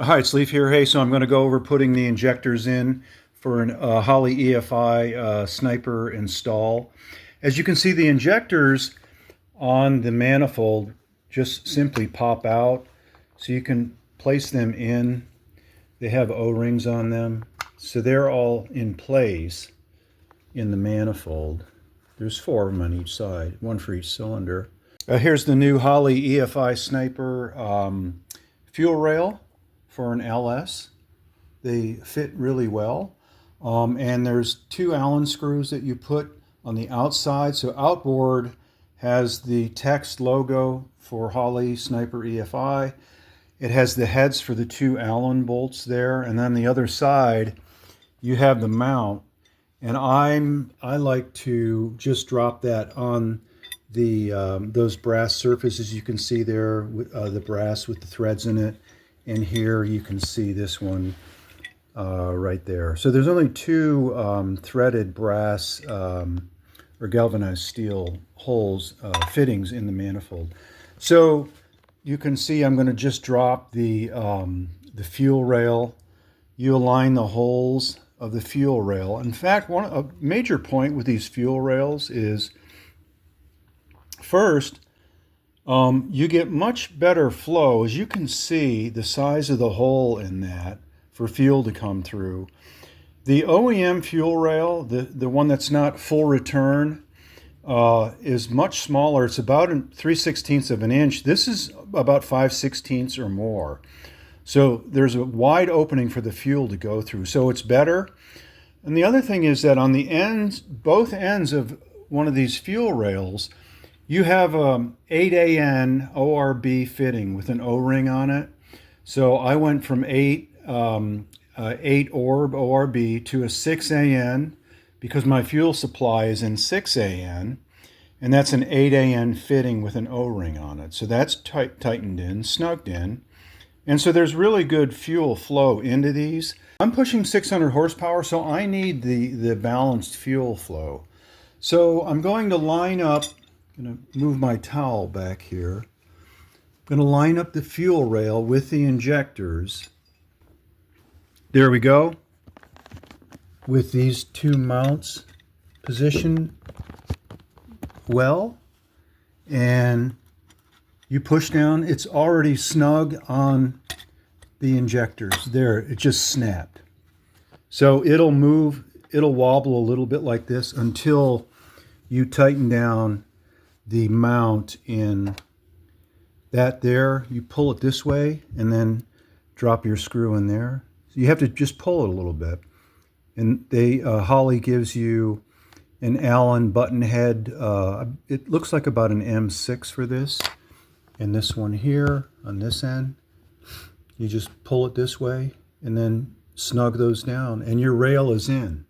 Hi, it's Leaf here. Hey, so I'm going to go over putting the injectors in for an Holley EFI sniper install. As you can see, the injectors on the manifold just simply pop out, so you can place them in. They have O-rings on them, so they're all in place in the manifold. There's 4 of them on each side, one for each cylinder. Here's the new Holley EFI sniper fuel rail for an LS. They fit really well. And there's 2 Allen screws that you put on the outside. So outboard has the text logo for Holley Sniper EFI. It has the heads for the 2 Allen bolts there. And then the other side, you have the mount. And I like to just drop that on the those brass surfaces you can see there, with the brass with the threads in it. And here you can see this one right there. So there's only 2 threaded brass or galvanized steel holes, fittings in the manifold. So you can see I'm going to just drop the fuel rail. You align the holes of the fuel rail. In fact, a major point with these fuel rails is, first, you get much better flow. As you can see, the size of the hole in that for fuel to come through. The OEM fuel rail, the one that's not full return, is much smaller. It's about 3/16 of an inch. This is about 5/16 or more. So there's a wide opening for the fuel to go through. So it's better. And the other thing is that on the ends, both ends of one of these fuel rails, you have a 8AN ORB fitting with an O-ring on it. So I went from 8 orb ORB to a 6AN because my fuel supply is in 6AN, and that's an 8AN fitting with an O-ring on it. So that's tightened in, snugged in. And so there's really good fuel flow into these. I'm pushing 600 horsepower, so I need the balanced fuel flow. So I'm going to line up, I'm going to move my towel back here. I'm going to line up the fuel rail with the injectors. There we go. With these 2 mounts positioned well. And you push down, it's already snug on the injectors. There, it just snapped. So it'll move, it'll wobble a little bit like this until you tighten down the mount in that there. You pull it this way and then drop your screw in there. So you have to just pull it a little bit. And Holley gives you an Allen button head. It looks like about an M6 for this. And this one here on this end, you just pull it this way and then snug those down and your rail is in.